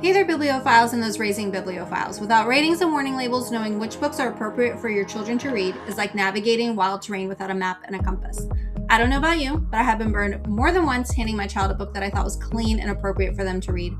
Hey there, bibliophiles and those raising bibliophiles. Without ratings and warning labels, knowing which books are appropriate for your children to read is like navigating wild terrain without a map and a compass. I don't know about you, but I have been burned more than once handing my child a book that I thought was clean and appropriate for them to read.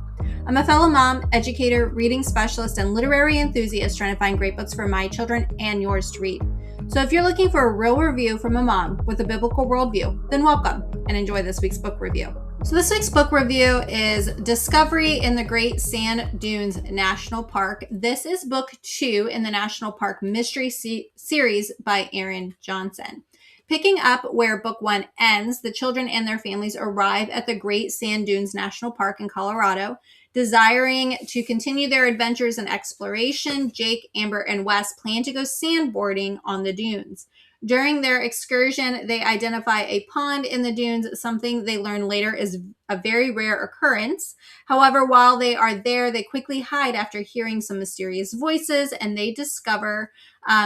I'm a fellow mom, educator, reading specialist, and literary enthusiast trying to find great books for my children and yours to read. So if you're looking for a real review from a mom with a biblical worldview, then welcome and enjoy this week's book review. So this week's book review is Discovery in the Great Sand Dunes National Park. This is book 2 in the National Park Mystery Series by Aaron Johnson. Picking up where book 1 ends, the children and their families arrive at the Great Sand Dunes National Park in Colorado. Desiring to continue their adventures and exploration, Jake, Amber, and Wes plan to go sandboarding on the dunes. During their excursion, they identify a pond in the dunes, something they learn later is a very rare occurrence. However, while they are there, they quickly hide after hearing some mysterious voices, and they discover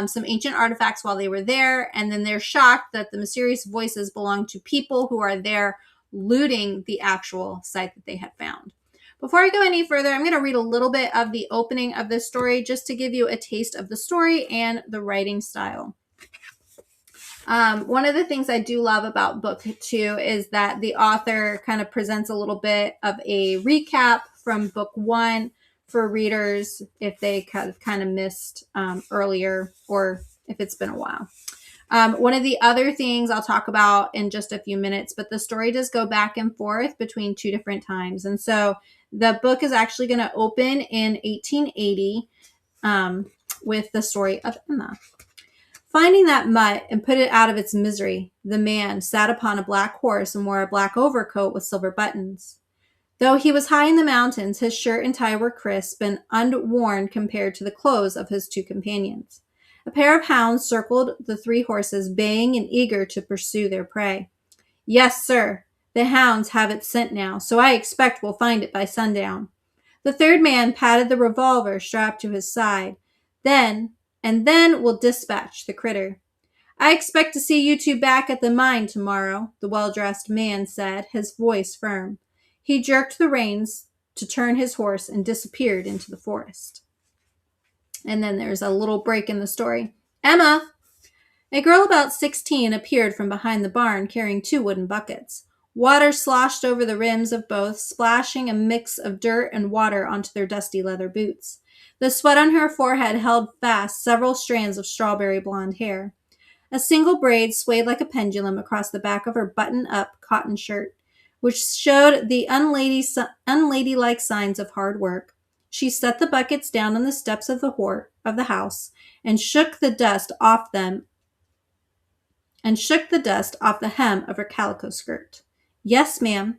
some ancient artifacts while they were there, and then they're shocked that the mysterious voices belong to people who are there looting the actual site that they had found. Before I go any further, I'm going to read a little bit of the opening of this story just to give you a taste of the story and the writing style. One of the things I do love about book 2 is that the author kind of presents a little bit of a recap from book 1 for readers if they kind of missed earlier or if it's been a while. One of the other things I'll talk about in just a few minutes, but the story does go back and forth between 2 different times. And so the book is actually going to open in 1880 with the story of Emma. Finding that mutt and put it out of its misery, the man sat upon a black horse and wore a black overcoat with silver buttons. Though he was high in the mountains, his shirt and tie were crisp and unworn compared to the clothes of his 2 companions. A pair of hounds circled the 3 horses, baying and eager to pursue their prey. Yes, sir, the hounds have it scent now, so I expect we'll find it by sundown. The 3rd man patted the revolver strapped to his side. Then we'll dispatch the critter. I expect to see you 2 back at the mine tomorrow, the well-dressed man said, his voice firm. He jerked the reins to turn his horse and disappeared into the forest. And then there's a little break in the story. Emma! A girl about 16 appeared from behind the barn carrying 2 wooden buckets. Water sloshed over the rims of both, splashing a mix of dirt and water onto their dusty leather boots. The sweat on her forehead held fast several strands of strawberry blonde hair. A single braid swayed like a pendulum across the back of her button-up cotton shirt, which showed the unladylike signs of hard work. She set the buckets down on the steps of the house and shook the dust off the hem of her calico skirt. Yes, ma'am.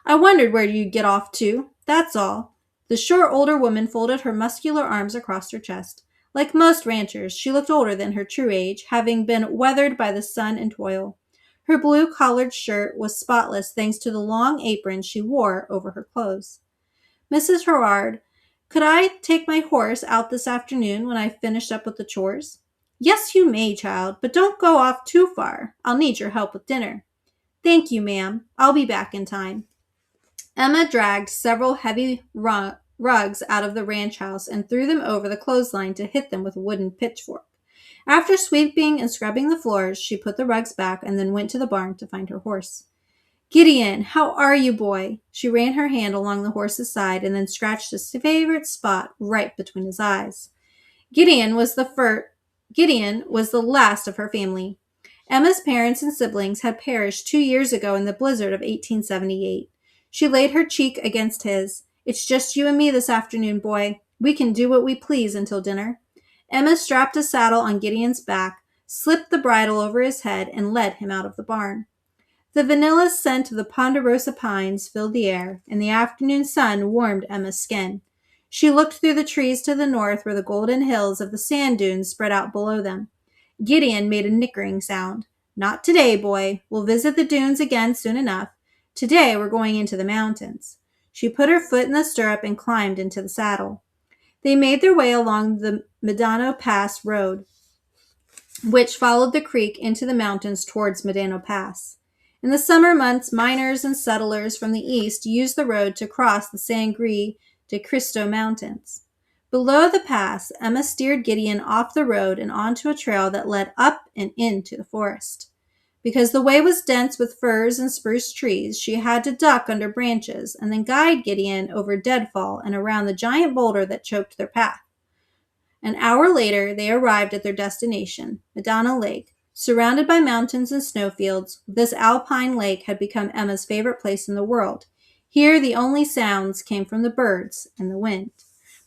I wondered where you'd get off to, that's all. The short older woman folded her muscular arms across her chest. Like most ranchers, she looked older than her true age, having been weathered by the sun and toil. Her blue-collared shirt was spotless thanks to the long apron she wore over her clothes. Mrs. Herard, could I take my horse out this afternoon when I've finished up with the chores? Yes, you may, child, but don't go off too far. I'll need your help with dinner. Thank you, ma'am. I'll be back in time. Emma dragged several heavy rugs out of the ranch house and threw them over the clothesline to hit them with a wooden pitchfork. After sweeping and scrubbing the floors, she put the rugs back and then went to the barn to find her horse. Gideon, how are you, boy? She ran her hand along the horse's side and then scratched his favorite spot right between his eyes. Gideon was the last of her family. Emma's parents and siblings had perished 2 years ago in the blizzard of 1878. She laid her cheek against his. It's just you and me this afternoon, boy. We can do what we please until dinner. Emma strapped a saddle on Gideon's back, slipped the bridle over his head, and led him out of the barn. The vanilla scent of the ponderosa pines filled the air, and the afternoon sun warmed Emma's skin. She looked through the trees to the north where the golden hills of the sand dunes spread out below them. Gideon made a nickering sound. Not today, boy. We'll visit the dunes again soon enough. Today we're going into the mountains. She put her foot in the stirrup and climbed into the saddle. They made their way along the Medano Pass road, which followed the creek into the mountains towards Medano Pass. In the summer months, miners and settlers from the east used the road to cross the San Gris de Cristo Mountains. Below the pass, Emma steered Gideon off the road and onto a trail that led up and into the forest. Because the way was dense with firs and spruce trees, she had to duck under branches and then guide Gideon over deadfall and around the giant boulder that choked their path. An hour later, they arrived at their destination, Madonna Lake. Surrounded by mountains and snowfields, this alpine lake had become Emma's favorite place in the world. Here, the only sounds came from the birds and the wind.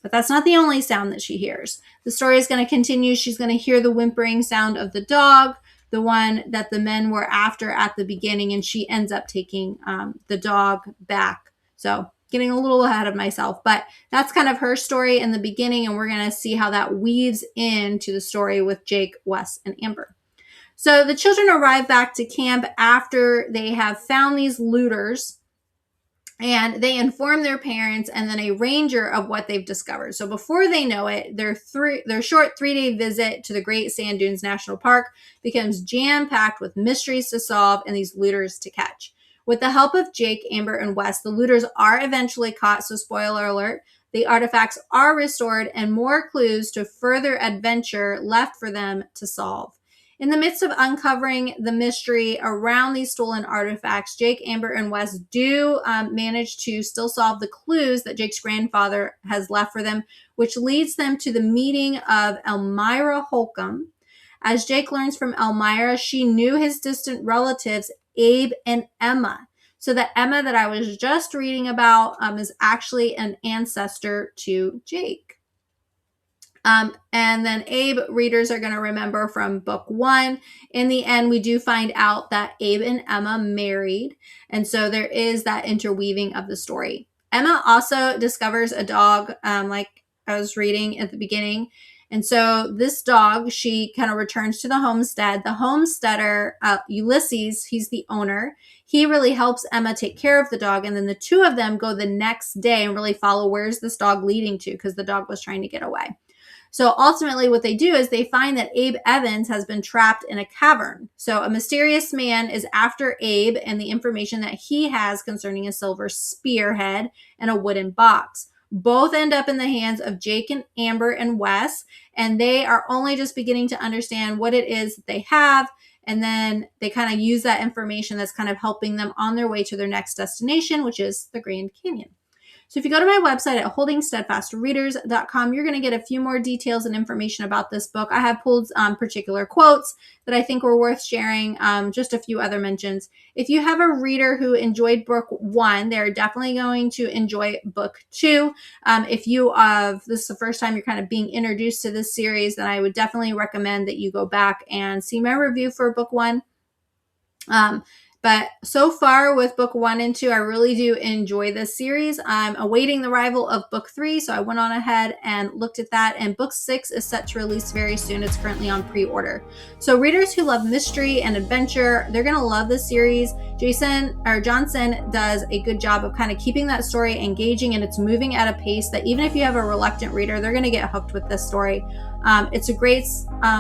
But that's not the only sound that she hears. The story is going to continue. She's going to hear the whimpering sound of the dog, the one that the men were after at the beginning, and she ends up taking the dog back. So getting a little ahead of myself, but that's kind of her story in the beginning, and we're going to see how that weaves into the story with Jake, Wes, and Amber. So the children arrive back to camp after they have found these looters, and they inform their parents and then a ranger of what they've discovered. So before they know it, their short 3-day visit to the Great Sand Dunes National Park becomes jam-packed with mysteries to solve and these looters to catch. With the help of Jake, Amber, and Wes, the looters are eventually caught, so spoiler alert, the artifacts are restored and more clues to further adventure left for them to solve. In the midst of uncovering the mystery around these stolen artifacts, Jake, Amber, and Wes do manage to still solve the clues that Jake's grandfather has left for them, which leads them to the meeting of Elmira Holcomb. As Jake learns from Elmira, she knew his distant relatives, Abe and Emma. So that Emma that I was just reading about is actually an ancestor to Jake. And then Abe, readers are going to remember from book 1. In the end, we do find out that Abe and Emma married. And so there is that interweaving of the story. Emma also discovers a dog, like I was reading at the beginning. And so this dog, she kind of returns to the homestead. The homesteader, Ulysses, he's the owner. He really helps Emma take care of the dog. And then the two of them go the next day and really follow where's this dog leading to, because the dog was trying to get away. So ultimately what they do is they find that Abe Evans has been trapped in a cavern. So a mysterious man is after Abe and the information that he has concerning a silver spearhead and a wooden box. Both end up in the hands of Jake and Amber and Wes, and they are only just beginning to understand what it is that they have. And then they kind of use that information that's kind of helping them on their way to their next destination, which is the Grand Canyon. So if you go to my website at holdingsteadfastreaders.com, you're going to get a few more details and information about this book. I have pulled particular quotes that I think were worth sharing, just a few other mentions. If you have a reader who enjoyed book 1, they're definitely going to enjoy book 2. If you this is the first time you're kind of being introduced to this series, then I would definitely recommend that you go back and see my review for book 1. But so far with book 1 and 2, I really do enjoy this series. I'm awaiting the arrival of book 3, so I went on ahead and looked at that. And book 6 is set to release very soon. It's currently on pre-order. So readers who love mystery and adventure, they're going to love this series. Johnson does a good job of kind of keeping that story engaging, and it's moving at a pace that even if you have a reluctant reader, they're going to get hooked with this story. It's a great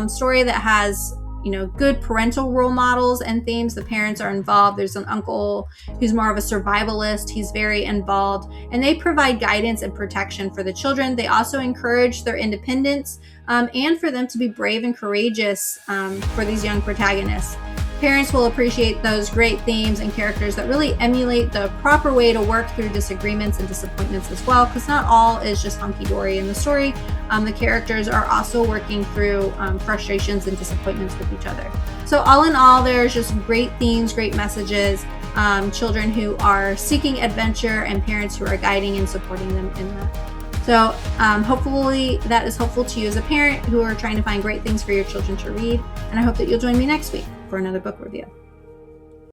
story that has good parental role models and themes. The parents are involved. There's an uncle who's more of a survivalist. He's very involved, and they provide guidance and protection for the children. They also encourage their independence and for them to be brave and courageous for these young protagonists. Parents will appreciate those great themes and characters that really emulate the proper way to work through disagreements and disappointments as well, because not all is just hunky-dory in the story. The characters are also working through frustrations and disappointments with each other. So all in all, there's just great themes, great messages, children who are seeking adventure and parents who are guiding and supporting them in that. So hopefully that is helpful to you as a parent who are trying to find great things for your children to read. And I hope that you'll join me next week for another book review.